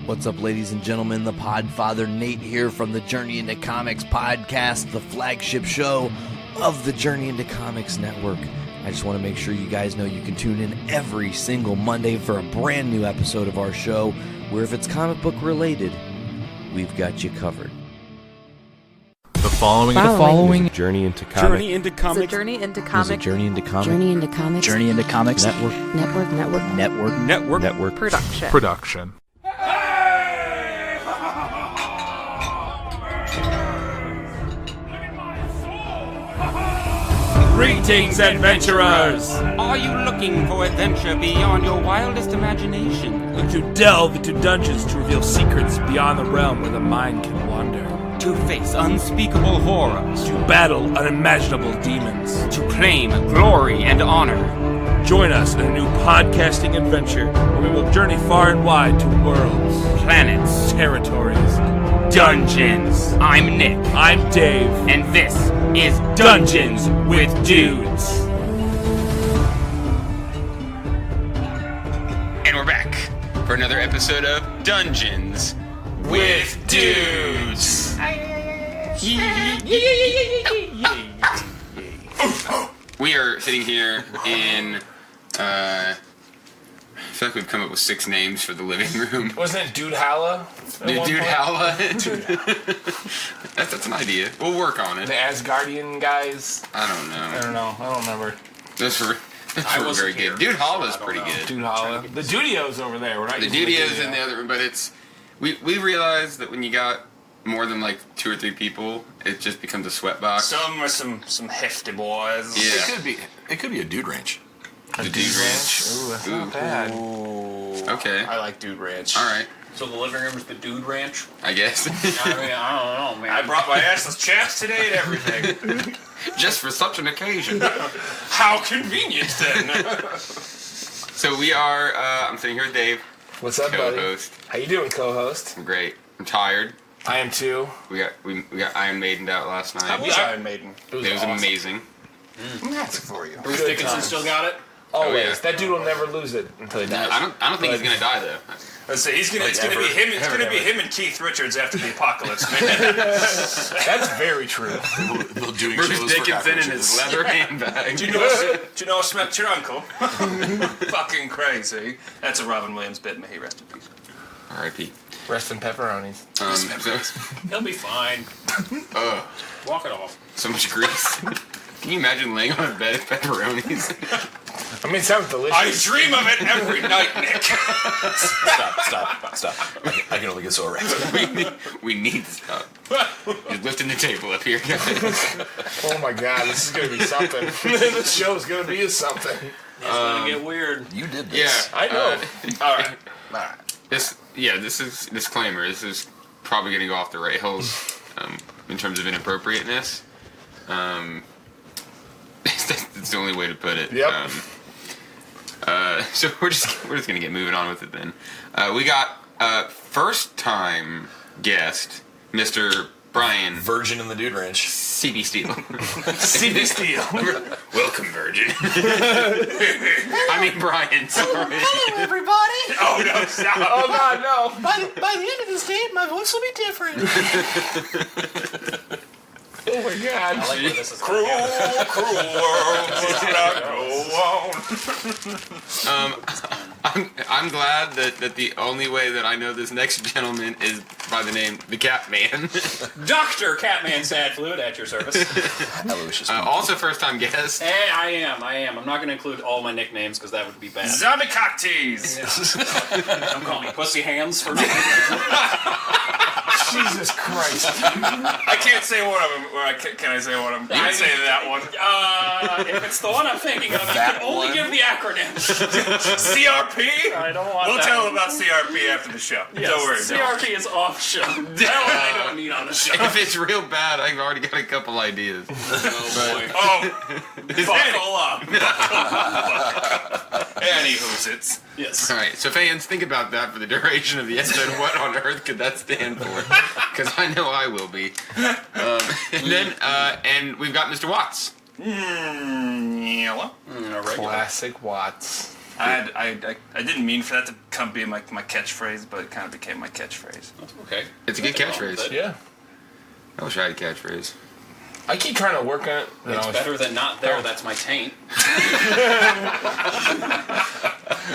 What's up, ladies and gentlemen? The Podfather Nate here from the Journey into Comics podcast, the flagship show of the Journey into Comics Network. I just want to make sure you guys know you can tune in every single Monday for a brand new episode of our show, where if it's comic book related, we've got you covered. The following is a Journey into Comics. Journey into Comics. It's a Journey into Comics. It's a Journey into Comics. Journey into Comics. Journey into Comics. Network. Production. Greetings, adventurers! Are you looking for adventure beyond your wildest imagination? To delve into dungeons to reveal secrets beyond the realm where the mind can wander. To face unspeakable horrors? To battle unimaginable demons. To claim glory and honor? Join us in a new podcasting adventure where we will journey far and wide to worlds, Planets. territories, Dungeons. I'm Nick. I'm Dave. And this is Dungeons with Dudes. And we're back for another episode of Dungeons with Dudes. We are sitting here in, I feel like we've come up with 6 names for the living room. Wasn't it Dude Halla? Dude Halla? That's an idea. We'll work on it. The Asgardian guys? I don't know. I don't remember. Those were very good. Dude Halla's pretty good. Dude Halla. The Dudio's over there. We're not The using Dudio's in the other room, but it's... We realized that when you got more than like 2 or 3 people, it just becomes a sweat box. Some are some hefty boys. Yeah. It could be a dude ranch. The Dude Ranch. Ooh, that's not bad. Okay. I like Dude Ranch. Alright. So the living room is the Dude Ranch? I guess. I mean, I don't know, man. I brought my assless chaps today and everything. Just for such an occasion. How convenient, then. So we are, I'm sitting here with Dave. What's up, buddy? Co-host. How you doing, co-host? I'm great. I'm tired. I am too. We got Iron Maiden out last night. How was Iron Maiden? It was awesome. amazing. That's for you. Bruce Dickinson still got it? Always. Oh, yeah. That dude will never lose it until he dies. I don't think he's gonna die though. Let's see, it's gonna be him. It's gonna be him and Keith Richards after the apocalypse. Man. That's very true. They'll doing Bruce shows for Dickinson in his cockroaches. leather handbag. Do you know I smacked your uncle? Fucking crazy. That's a Robin Williams bit. May he rest in peace. R.I.P. Rest in pepperonis. He'll be fine. Walk it off. So much grease. Can you imagine laying on a bed of pepperonis? I mean, it sounds delicious. I dream of it every night, Nick. Stop. I can only get so erect. we need to stop. You're lifting the table up here, guys. Oh my god, this is gonna be something. This show's gonna be something. It's gonna get weird. You did this. Yeah. I know. All right. This is disclaimer. This is probably going to go off the rails in terms of inappropriateness. That's the only way to put it. Yep. So we're just gonna get moving on with it then. We got first time guest, Mr. Brian Virgin in the Dude Ranch. CB Steele. CB Steele. Welcome, Virgin. I mean Brian. Sorry. Hello, everybody. Oh no! Stop. Oh god, no. By the end of this day, my voice will be different. Oh my god. I like where this is cruel world does not go on. I'm glad that the only way that I know this next gentleman is by the name the Catman. Dr. Catman Sad Fluid at your service. Also first time guest. And I am. I'm not going to include all my nicknames because that would be bad. Zombie cocktease. Don't call me Pussy Hands for Jesus Christ. I can't say one of them. Or can I say one of them? You can say that one. If it's the one I'm thinking of, you can only give the acronym. CRP? I don't want We'll that. tell them about CRP after the show. Yes, Don't worry. CRP is off show. I don't need on the show. If it's real bad, I've already got a couple ideas. Buckle up. Anywho's it's. Yes. All right, so fans, think about that for the duration of the episode. What on earth could that stand for? Because I know I will be. And we've got Mr. Watts. Yellow. Classic Watts. I didn't mean for that to come be my catchphrase, but it kind of became my catchphrase. Okay. It's a good catchphrase. Yeah. I wish I had a catchphrase. I keep trying to work on it. It's better than not there. That's my taint.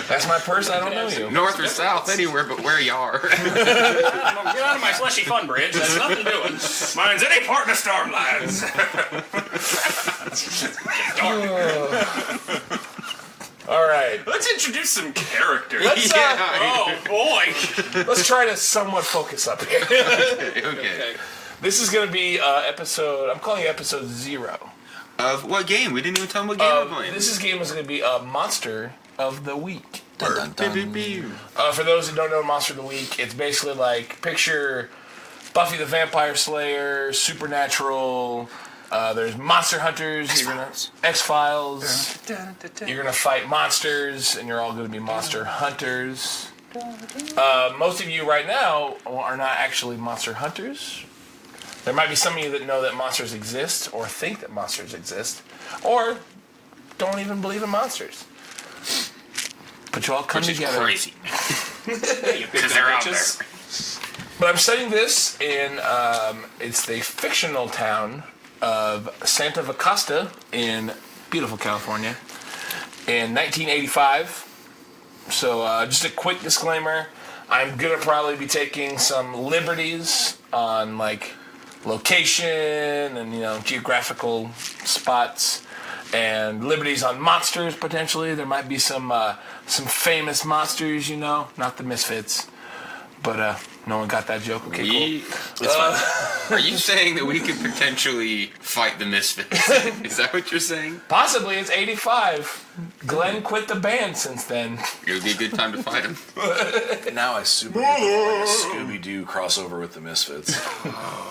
That's my purse. I don't know you. North or south, anywhere but where you are. Get out of my fleshy fun bridge. That's nothing doing. Mine's any part in the Stormlands. All right. Let's introduce some characters. Let's Oh boy. let's try to somewhat focus up here. Okay. This is going to be episode. I'm calling it episode 0. Of what game? We didn't even tell them what game we're playing. This game is going to be Monster of the Week. Dun, dun, dun. For those who don't know Monster of the Week, it's basically like picture Buffy the Vampire Slayer, Supernatural. There's Monster Hunters. X-Files. You're gonna fight monsters, and you're all gonna be monster hunters. Most of you right now are not actually monster hunters. There might be some of you that know that monsters exist, or think that monsters exist, or don't even believe in monsters. But you all come together. Crazy. Because they're out there. But I'm setting this in, it's the fictional town of Santa Acosta in beautiful California in 1985. So just a quick disclaimer, I'm going to probably be taking some liberties on like location and, geographical spots, and liberties on monsters potentially. There might be some famous monsters, not the Misfits. But no one got that joke. Okay, cool. It's fine. Are you saying that we could potentially fight the Misfits? Is that what you're saying? Possibly. It's 85. Glenn quit the band since then. It would be a good time to fight him. Now I super like a Scooby-Doo crossover with the Misfits.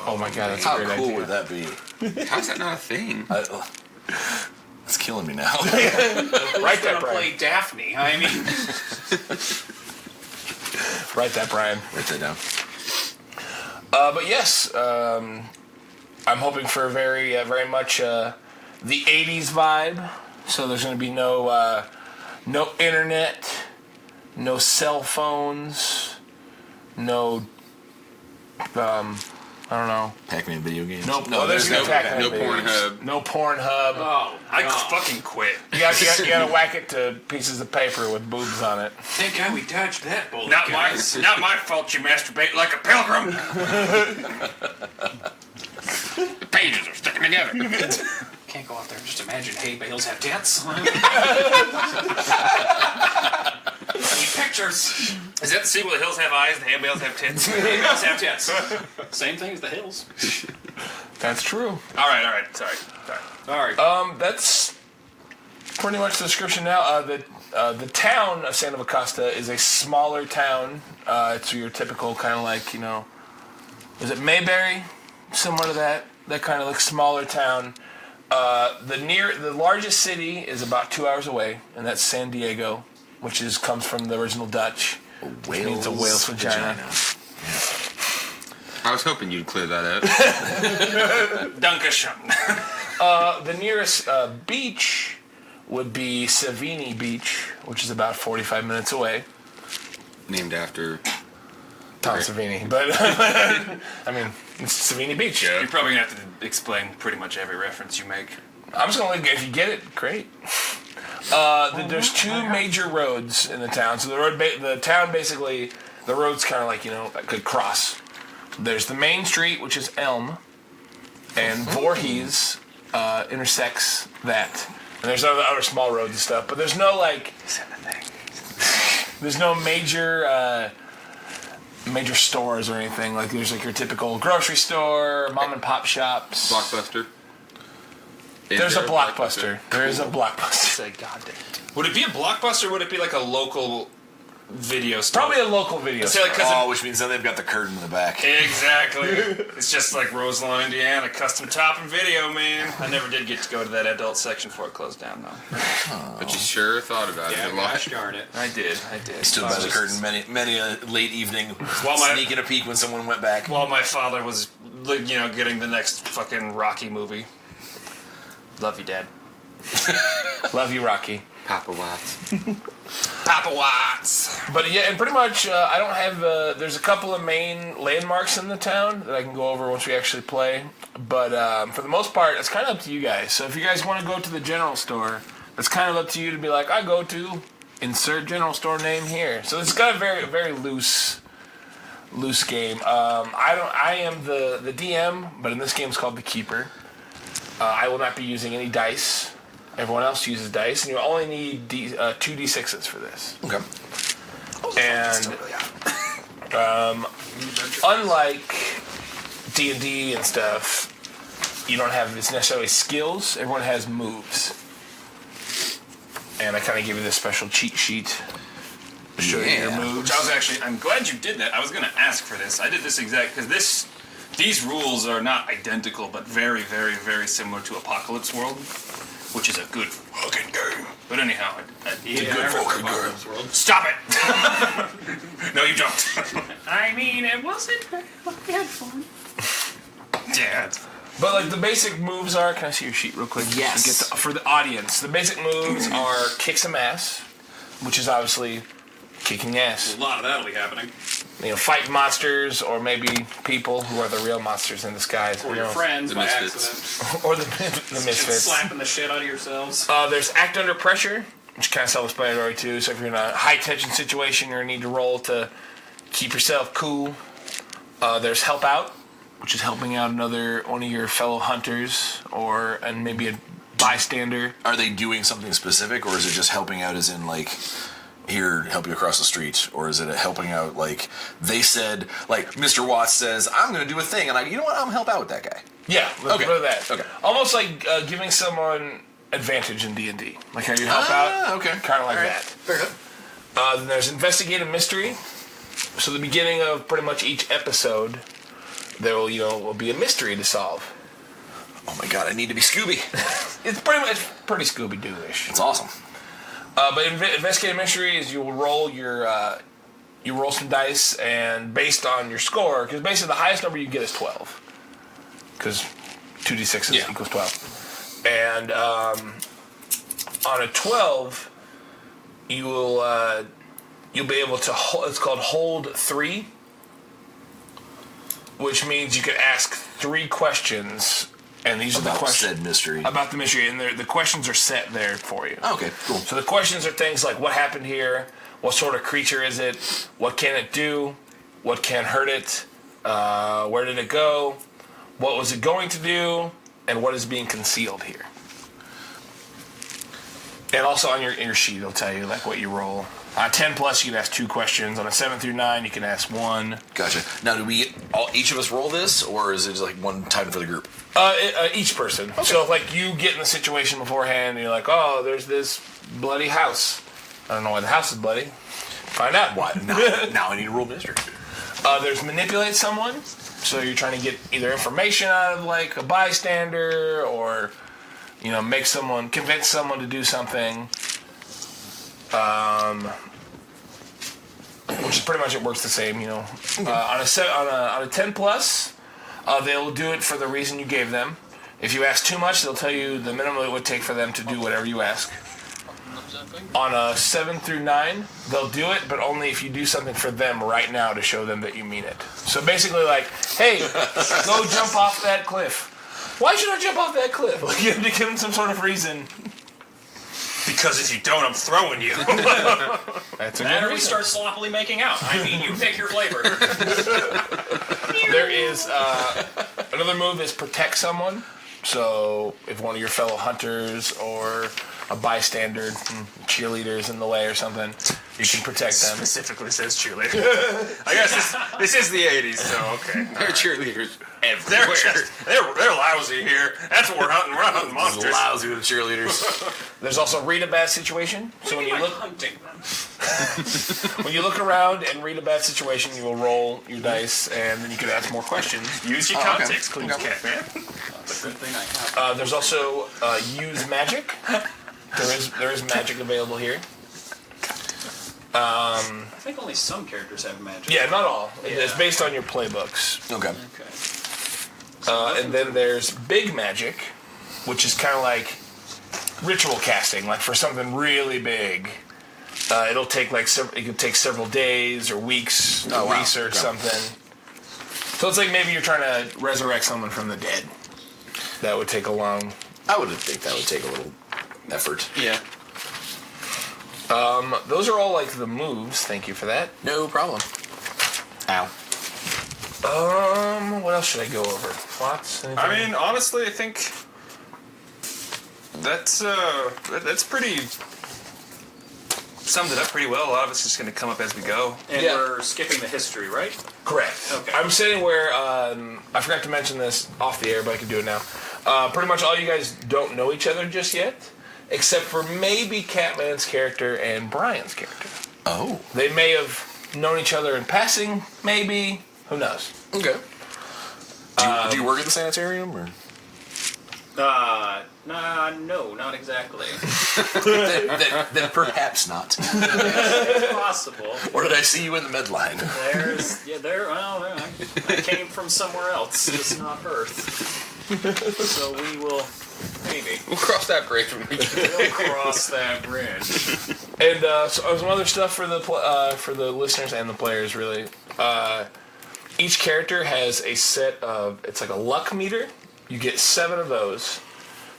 Oh my god, that's How a great cool idea. would that be? How's that not a thing? It's killing me now. Write that, Gonna Brian. play Daphne. I mean, Write that, Brian. Write that down. But yes, I'm hoping for very much the 80s vibe. So there's going to be no internet, no cell phones, no, I don't know. Pac-Man video games. Nope. No, there's no Pac-Man Pornhub. No Pornhub. oh, I no. fucking quit. You gotta whack it to pieces of paper with boobs on it. Thank God we dodged that bullet, Not guys. my fault you masturbate like a pilgrim. The pages are sticking together. Can't go out there and just imagine hay bales have tits. I need pictures. Is that the sequel? The hills have eyes, the handbales have tits. Hay bales have tits. Same thing as the hills. That's true. All right. Sorry. All right. That's pretty much the description now. The town of Santa Acosta is a smaller town. It's your typical kind of like, is it Mayberry? Similar to that. That kind of like smaller town. The largest city is about 2 hours away, and that's San Diego, which comes from the original Dutch, which means a whale's vagina. I was hoping you'd clear that up. Dankeschön. The nearest beach would be Savini Beach, which is about 45 minutes away. Named after... Tom Savini, but I mean, it's Savini Beach. You're probably going to have to explain pretty much every reference you make. I'm just gonna if you get it, great. There's 2 major roads in the town. So the town basically, the roads kind of like that could cross. There's the main street, which is Elm, and Voorhees intersects that. And there's other small roads and stuff, but there's no there's no major stores or anything. Like there's like your typical grocery store, mom and pop shops. Blockbuster. There's a Blockbuster. There is a Blockbuster. Say, God damn. Would it be a Blockbuster or would it be like a local video store? Probably a local video store. Which means then they've got the curtain in the back. Exactly. It's just like Roselawn, Indiana, custom top and video, man. I never did get to go to that adult section before it closed down, though. But you sure thought about it a lot. Gosh darn it. I did. Stood by the curtain many a late evening, sneaking a peek when someone went back. While my father was, getting the next fucking Rocky movie. Love you, Dad. Love you, Rocky. Papa Watts. Papa Watts. But yeah, and pretty much, I don't have. There's a couple of main landmarks in the town that I can go over once we actually play. But for the most part, it's kind of up to you guys. So if you guys want to go to the general store, it's kind of up to you to be like, I go to insert general store name here. So it's got a very, very loose game. I am the DM, but in this game it's called the Keeper. I will not be using any dice. Everyone else uses dice, and you only need 2d6s for this. Okay. And unlike D&D and stuff, you don't have necessarily skills. Everyone has moves. And I kind of give you this special cheat sheet to show you your moves. Which I'm glad you did that. I was going to ask for this. I did this because these rules are not identical, but very, very, very similar to Apocalypse World, which is a good fucking game. But anyhow, it's a good fucking game. Stop it! No, you don't. I mean, it wasn't bad. We had fun. Dad. But like the basic moves are, can I see your sheet real quick? Yes. For the audience, the basic moves are kick some ass, which is obviously kicking ass. A lot of that'll be happening. You know, fight monsters or maybe people who are the real monsters in disguise. Or your friends The by misfits. accident. Or the misfits. Slapping the shit out of yourselves. There's act under pressure, which is kind of self-explanatory too. So if you're in a high-tension situation, you're going to need to roll to keep yourself cool. There's help out, which is helping out one of your fellow hunters and maybe a bystander. Are they doing something specific, or is it just helping out as in, like, here, help you across the street? Or is it a helping out, like, they said, like, Mr. Watts says, I'm going to do a thing, and you know what, I'm going to help out with that guy. Yeah, Okay. Put that. Okay. Almost like giving someone advantage in D&D. Like how you help out. Okay. Kind of like All right. that. Fair enough. Then there's investigative mystery. So the beginning of pretty much each episode, there will be a mystery to solve. Oh my god, I need to be Scooby. It's pretty Scooby-Doo-ish. It's awesome. But investigative mystery is you will roll you roll some dice, and based on your score, because basically the highest number you get is 12. Because 2d6 equals 12. And on a 12, you'll be able to hold, it's called hold 3, which means you can ask 3 questions, and these are the questions said mystery. about the mystery, and the questions are set there for you. Okay, cool. So the questions are things like, what happened here? What sort of creature is it? What can it do? What can hurt it? Where did it go? What was it going to do? And what is being concealed here? And also on your sheet, it'll tell you like what you roll. On a 10 plus, you can ask 2 questions. On a 7 through 9, you can ask 1. Gotcha. Now, do each of us roll this, or is it just like one time for the group? Each person. Okay. So if like you get in the situation beforehand, and you're like, oh, there's this bloody house. I don't know why the house is bloody. Find out. What? Now I need to roll mystery. There's manipulate someone. So you're trying to get either information out of like a bystander, or convince someone to do something. Which is pretty much, it works the same, on a 10 plus, they'll do it for the reason you gave them. If you ask too much, they'll tell you the minimum it would take for them to do whatever you ask. On a 7 through 9, they'll do it, but only if you do something for them right now to show them that you mean it. So basically, like, hey, go jump off that cliff. Why should I jump off that cliff? Like, you have to give them some sort of reason. Because if you don't, I'm throwing you. That's a That good or we reason. start sloppily making out. I mean, you pick your flavor. There is another move is protect someone. So if one of your fellow hunters or a bystander, cheerleaders in the way or something, you can protect them. Specifically says cheerleader. I guess this is the 80s, so okay. They're cheerleaders They're everywhere. they're lousy here. That's what we're hunting. We're hunting monsters. Lousy with the cheerleaders. There's also read a bad situation. So when you look hunting them. when you look around and read a bad situation, you will roll your dice, and then you can ask more questions. Use your okay. context clues, Catman. That's a good thing I have. There's also use magic. There is magic available here. I think only some characters have magic. Yeah, not all. It's Yeah. based on your playbooks. Okay. Okay. And then there's big magic, which is kind of like ritual casting, like for something really big. It'll take it could take several days or weeks to research something. So it's like maybe you're trying to resurrect someone from the dead. That would take a long... I would think that would take a little effort. Yeah. Those are all like the moves. Thank you for that. No problem. Ow. What else should I go over? Thoughts? Anything? I mean, honestly, I think that's pretty summed it up pretty well. A lot of it's just going to come up as we go. And Yeah. we're skipping the history, right? Correct. Okay. I'm sitting where I forgot to mention this off the air, but I can do it now. Pretty much all you guys don't know each other just yet, except for maybe Catman's character and Brian's character. Oh. They may have known each other in passing, maybe. Who knows? Okay. Do you work at the sanitarium, or? No, not exactly. then perhaps not. It's possible. Or did I see you in the midline? I came from somewhere else, just not Earth. So we will, maybe. We'll cross that bridge when we get We'll cross that bridge. And some other stuff for the listeners and the players, really. Each character has a set of, it's like a luck meter. You get 7 of those.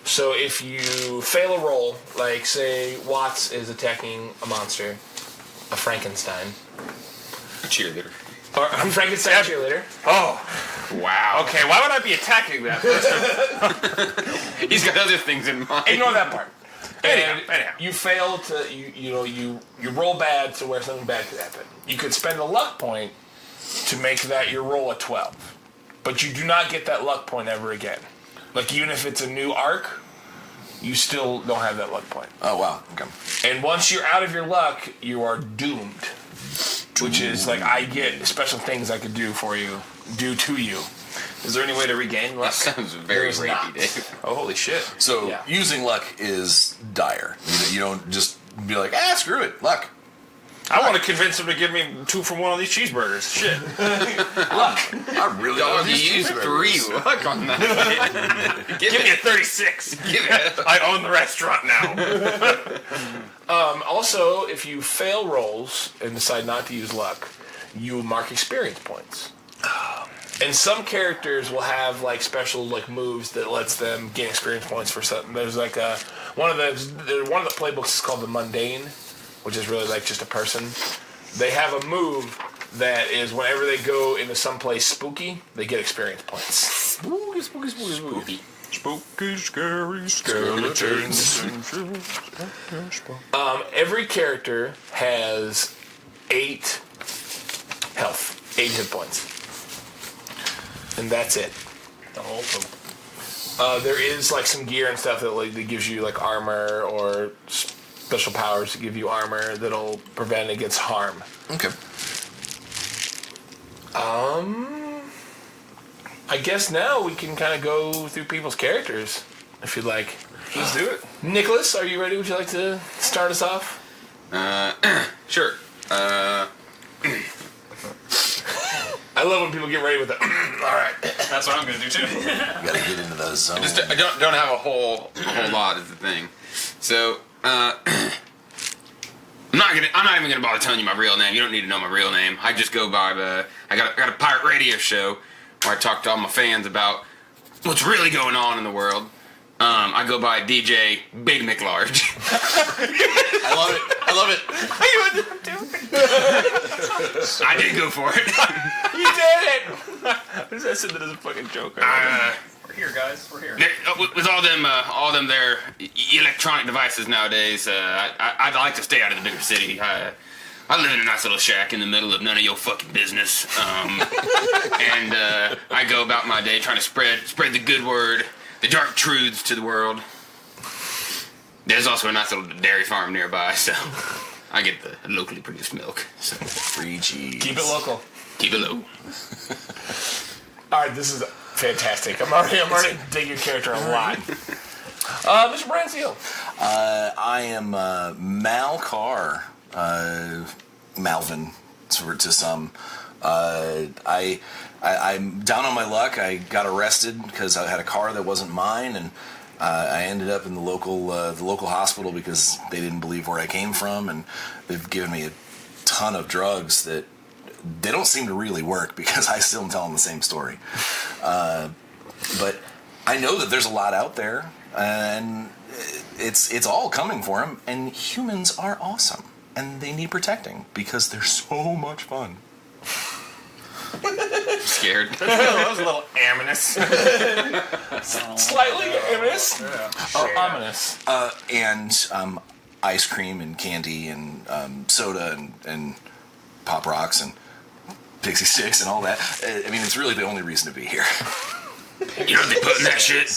So if you fail a roll, like say Watts is attacking a monster, a Frankenstein. cheerleader. Or I'm Frankenstein cheerleader. Oh, Wow. okay. Why would I be attacking that person? He's got other things in mind. Ignore that part. Anyhow. You fail to you roll bad to where something bad could happen. You could spend a luck point to make that your roll a 12, but you do not get that luck point ever again. Like even if it's a new arc, you still don't have that luck point. Oh, wow. Okay. And once you're out of your luck, you are doomed. Which is like I get special things I could do to you. Is there any way to regain luck? That sounds very There's not. rapey, Dave. Oh, holy shit. So Yeah. using luck is dire. You don't just be like, screw it, luck. I want to convince him to give me 2 for 1 of these cheeseburgers. Shit. Luck. I really Dog, love you these used cheeseburgers. 3 luck on that. Give me a 36. Give it. I own the restaurant now. Also, if you fail rolls and decide not to use luck, you mark experience points. And some characters will have like special like moves that lets them gain experience points for something. There's like one of the playbooks is called the Mundane, which is really like just a person. They have a move that is whenever they go into someplace spooky, they get experience points. Spooky, spooky, spooky, spooky. Spooky, scary skeletons. Every character has 8 health, 8 hit points. And that's it. The whole thing. There is like some gear and stuff that gives you like armor or special powers to give you armor that'll prevent against harm. Okay. I guess now we can kind of go through people's characters, if you'd like. Let's do it. Nicholas, are you ready? Would you like to start us off? Sure. I love when people get ready with the. All right. That's what I'm going to do too. You gotta get into those zones. I don't have a whole lot is the thing. So I'm not even gonna bother telling you my real name. You don't need to know my real name. I just go by I got a pirate radio show where I talk to all my fans about what's really going on in the world. I go by DJ Big McLarge. I love it. I did go for it. You did it! I said that as a fucking joke. We're here, guys. We're here. With all them their electronic devices nowadays, I like to stay out of the bigger city. I live in a nice little shack in the middle of none of your fucking business, and I go about my day trying to spread the good word, the dark truths to the world. There's also a nice little dairy farm nearby, so I get the locally produced milk. So Free cheese. Keep it local. keep it low. All right, this is fantastic. I'm already digging your character a lot. Mr. Brian Seal. I am Mal Carr. Malvin, to some. I'm down on my luck. I got arrested because I had a car that wasn't mine, and I ended up in the local hospital because they didn't believe where I came from, and they've given me a ton of drugs that they don't seem to really work because I still am telling the same story. But I know that there's a lot out there, and it's all coming for them, and humans are awesome, and they need protecting because they're so much fun. Scared. That was a little ominous. Slightly ominous. Yeah. Ominous. And ice cream and candy and soda and Pop Rocks and Pixie Sticks and all that. I mean, it's really the only reason to be here. You know they put in that shit.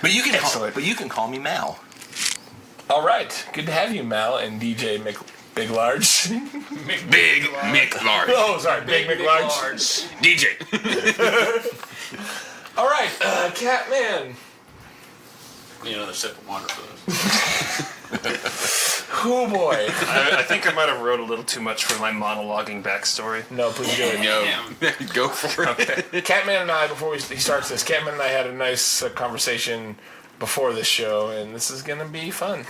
But you can call me Mal. All right. Good to have you, Mal and DJ Big Large. Big Mick Large. Oh, sorry. Big McLarge. DJ. All right. Catman. Need another sip of water for this. Oh, boy. I think I might have wrote a little too much for my monologuing backstory. No, please do it. No. Go for it. Catman and I, before he starts this, Catman and I had a nice conversation before this show, and this is going to be fun.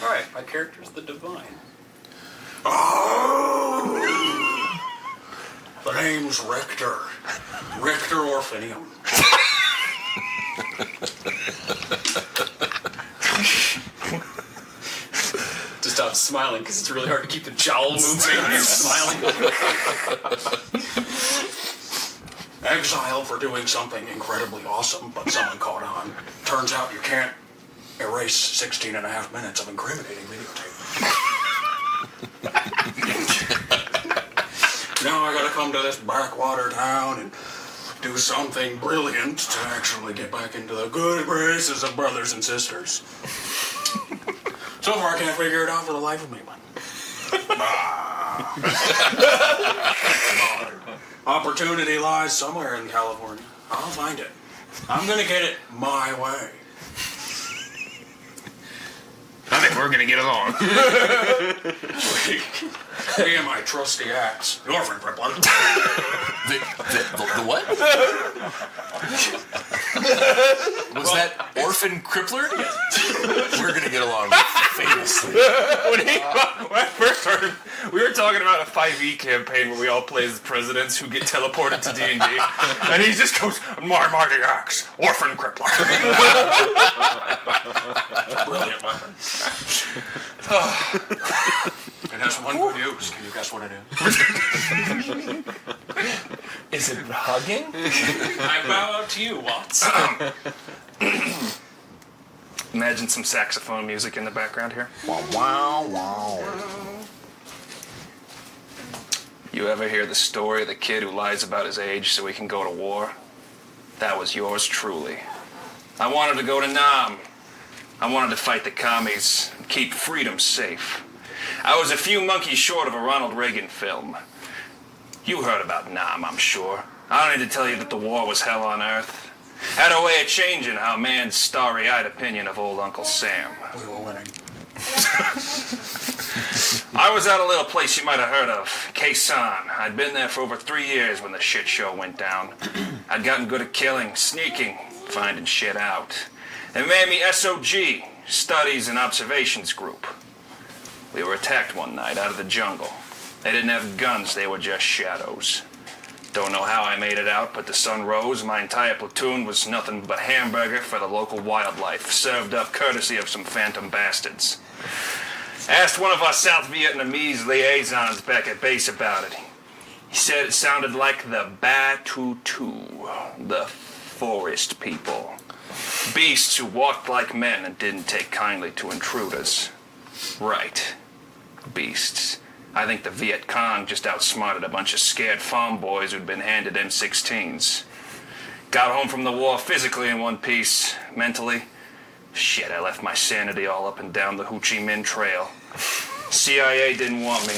Alright, my character's the Divine. The name's Rector. Rector Orphanium. To stop smiling because it's really hard to keep the jowl moving when you're smiling. Exiled for doing something incredibly awesome, but someone caught on. Turns out you can't erase 16 and a half minutes of incriminating videotape. Now I gotta come to this backwater town and do something brilliant to actually get back into the good graces of brothers and sisters. So far I can't figure it out for the life of me, but opportunity lies somewhere in California. I'll find it. I'm gonna get it my way. I think we're gonna get along. Me and my trusty axe, the orphan crippler. The what? Was that Orphan Crippler? We're gonna get along famously. When I first heard him, we were talking about a 5e campaign where we all play as presidents who get teleported to D&D. And he just goes, my mighty axe, Orphan Crippler. Brilliant weapon. It has one good use. Can you guess what it is? Is it hugging? I bow out to you, Watts. Imagine some saxophone music in the background here. Wow, wow. You ever hear the story of the kid who lies about his age so he can go to war? That was yours truly. I wanted to go to Nam. I wanted to fight the commies and keep freedom safe. I was a few monkeys short of a Ronald Reagan film. You heard about Nam, I'm sure. I don't need to tell you that the war was hell on earth. Had a way of changing how man's starry-eyed opinion of old Uncle Sam. We were winning. I was at a little place you might have heard of, Quezon. I'd been there for over 3 years when the shit show went down. I'd gotten good at killing, sneaking, finding shit out. They made me SOG, Studies and Observations Group. We were attacked one night out of the jungle. They didn't have guns, they were just shadows. Don't know how I made it out, but the sun rose. My entire platoon was nothing but hamburger for the local wildlife, served up courtesy of some phantom bastards. Asked one of our South Vietnamese liaisons back at base about it. He said it sounded like the Ba-Tu-Tu, the forest people. Beasts who walked like men and didn't take kindly to intruders. Right. Beasts. I think the Viet Cong just outsmarted a bunch of scared farm boys who'd been handed M16s. Got home from the war physically in one piece. Mentally, shit, I left my sanity all up and down the Ho Chi Minh Trail. CIA didn't want me.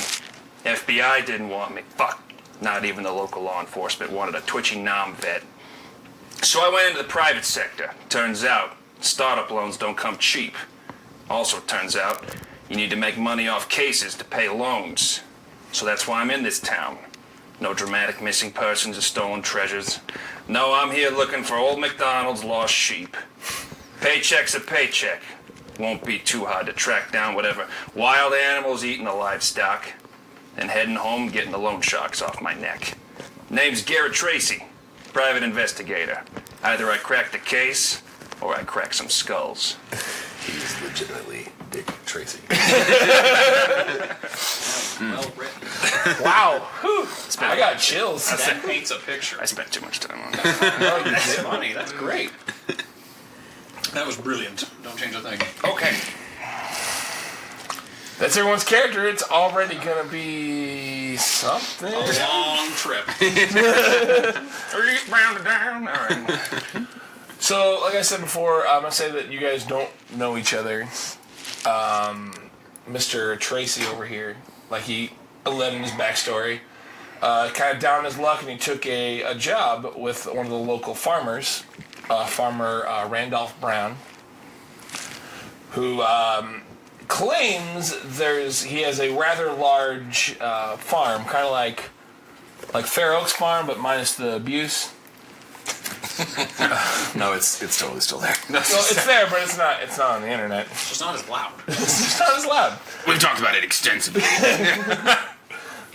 FBI didn't want me. Fuck. Not even the local law enforcement wanted a twitchy Nam vet. So I went into the private sector. Turns out, startup loans don't come cheap. Also turns out, you need to make money off cases to pay loans. So that's why I'm in this town. No dramatic missing persons or stolen treasures. No, I'm here looking for old MacDonald's lost sheep. Paycheck's a paycheck. Won't be too hard to track down whatever wild animals eating the livestock. And heading home, getting the loan sharks off my neck. Name's Garrett Tracy, private investigator. Either I crack the case, or I crack some skulls. He's legitimately Dick Tracy. Well written. Wow. Whew. I got chills. That paints a picture. I spent too much time on it. That's funny. That's great. That was brilliant. Don't change a thing. Okay. That's everyone's character. It's already gonna be something. A long trip. Round and down. All right. So, like I said before, I'm gonna say that you guys don't know each other. Mr. Tracy over here, like he led in his backstory, kind of down his luck, and he took a job with one of the local farmers, Farmer Randolph Brown, who claims he has a rather large farm, kind of like Fair Oaks Farm, but minus the abuse. No, it's totally still there. Well, it's there, but it's not on the internet. It's just not as loud. It's just not as loud. We've talked about it extensively.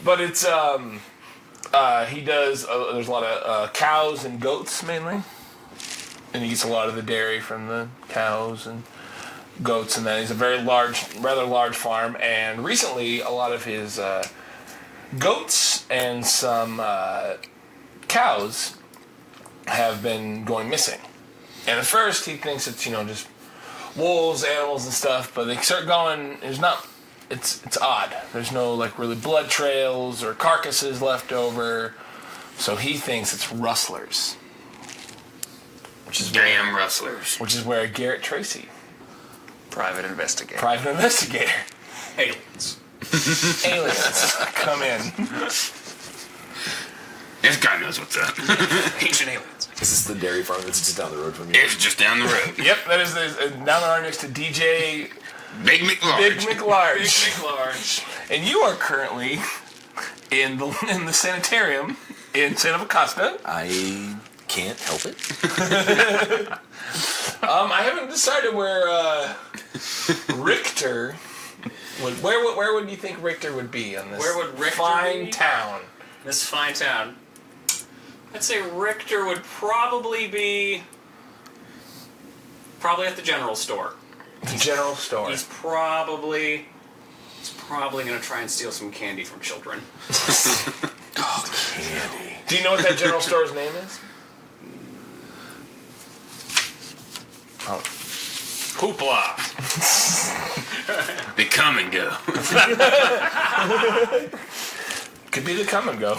But it's he does. There's a lot of cows and goats mainly, and he gets a lot of the dairy from the cows and goats. And then he's a rather large farm. And recently, a lot of his goats and some cows have been going missing. And at first, he thinks it's just wolves, animals, and stuff. But they start going. It's odd. There's no really blood trails or carcasses left over. So he thinks it's rustlers. Damn rustlers. Which is where Garrett Tracy, Private investigator. Aliens. aliens, come in. This guy knows what's up. Ancient aliens. Is this the dairy farm that's just down the road from you? It's just down the road. Yep, that is down the road next to DJ Big McLarge. Big McLarge. Big large. And you are currently in the sanitarium in Santa Acosta. I can't help it. I haven't decided where Richter would. Where would you think Richter would be on this? Where would Richter fine be? town? This fine town. I'd say Richter would probably be at the general store. The general store. He's probably going to try and steal some candy from children. Oh, candy. Do you know what that general store's name is? Oh. Hoopla. They come and go. Could be the come and go.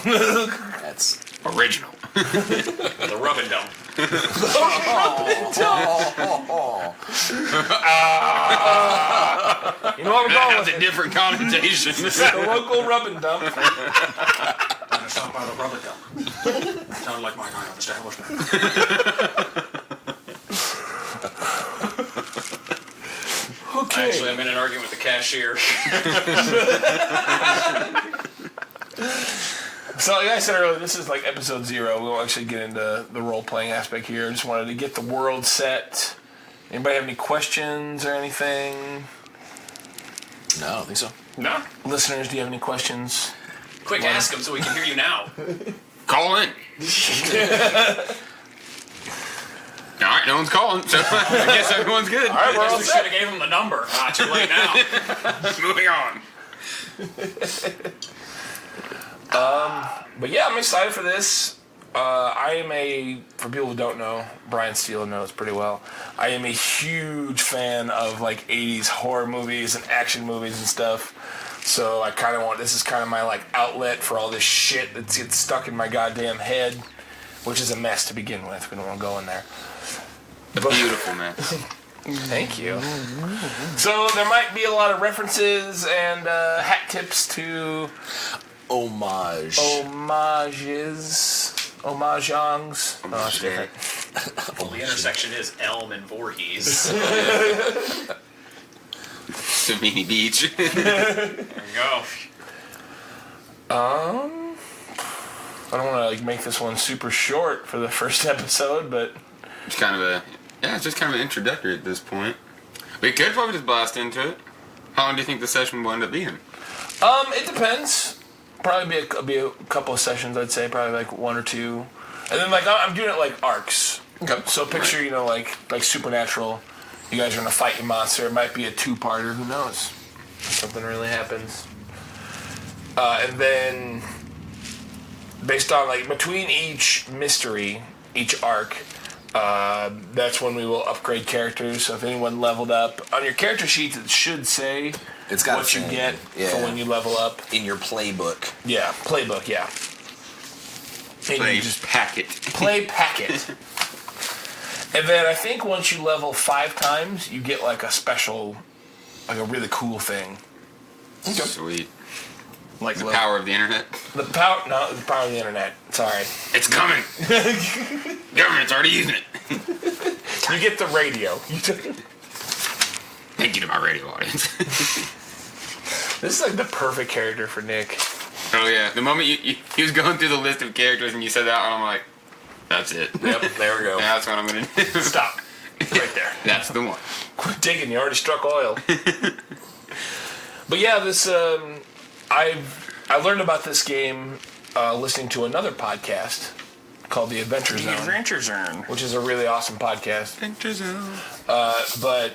That's Original. The rub and dump. You know what we're That going has with a it. different connotation. The local rub and dump. I'm going to stop by the rub and dump. Sounded like my kind of establishment. Okay. Actually, I'm in an argument with the cashier. So, like I said earlier, this is like episode 0. We won't actually get into the role-playing aspect here. I just wanted to get the world set. Anybody have any questions or anything? no, I don't think so. No. Listeners, do you have any questions? Quick, ask him so we can hear you now. Call in. All right, no one's calling, so I guess everyone's good. All right, we're all We should set. have gave him the number. Ah, too late now. Moving on. But yeah, I'm excited for this. I am for people who don't know, Brian Steele knows pretty well, I am a huge fan of 80s horror movies and action movies and stuff. So I kind of this is kind of my outlet for all this shit that gets stuck in my goddamn head, which is a mess to begin with. We don't want to go in there. Beautiful, man. Thank you. So there might be a lot of references and hat tips to Homage. homages. Homageongs. No, that's different. Well, the intersection is Elm and Voorhees. Savini Beach. There you go. I don't want to like make this one super short for the first episode, but It's kind of it's just kind of an introductory at this point. We could probably just blast into it. How long do you think the session will end up being? it depends. Probably be a couple of sessions, I'd say, probably like 1 or 2, and then like I'm doing it like arcs. Okay. So picture, like Supernatural. You guys are gonna fight your monster. It might be a 2-parter. Who knows? Something really happens. And then, based on like between each mystery, each arc, that's when we will upgrade characters. So if anyone leveled up on your character sheet, it should say It's got what you get for when you level up. in your playbook. Yeah, playbook. Yeah. And Play you just packet. play packet. And then I think once you level 5 times, you get like a special, like a really cool thing. Sweet. Like The power of the internet. the power of the internet. Sorry. It's coming. Government's already using it. You get the radio. Thank you to my radio audience. This is like the perfect character for Nick. Oh yeah, the moment he was going through the list of characters and you said that one, I'm like, that's it. Yep, there we go. Yeah, that's what I'm gonna do. Stop. Right there. That's the one. Quit digging, you already struck oil. But yeah, this I learned about this game listening to another podcast called The Adventure Zone. Adventure Zone. Which is a really awesome podcast. Adventure Zone. But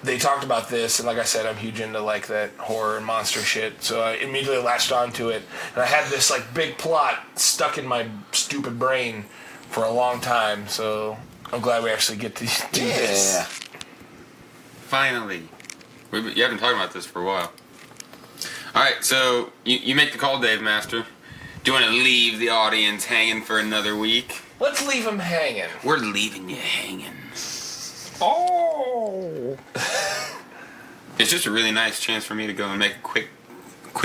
they talked about this, and like I said, I'm huge into like that horror and monster shit, so I immediately latched onto it. And I had this like big plot stuck in my stupid brain for a long time, so I'm glad we actually get to do this. Finally. You have been talking about this for a while. Alright, so you make the call, Dave Master. Do you want to leave the audience hanging for another week? Let's leave him hanging. We're leaving you hanging. Oh. It's just a really nice chance for me to go and make a quick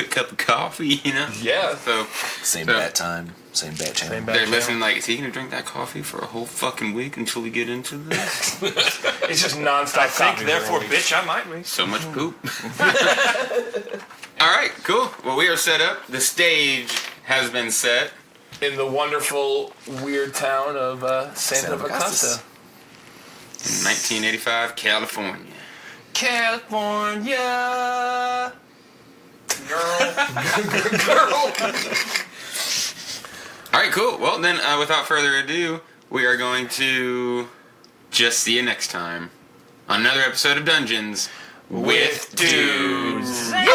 cup of coffee, Yeah. So Same bat time, same bat channel. Same bat they're channel. listening like, is he going to drink that coffee for a whole fucking week until we get into this? It's just nonstop. I think, coffee therefore, for a week. bitch, I might be. So much poop. Alright, cool. Well, we are set up. The stage has been set. In the wonderful, weird town of Santa Acosta. In 1985, California. California. Girl. Alright, cool. Well, then, without further ado, we are going to just see you next time on another episode of Dungeons with Dudes. Yeah.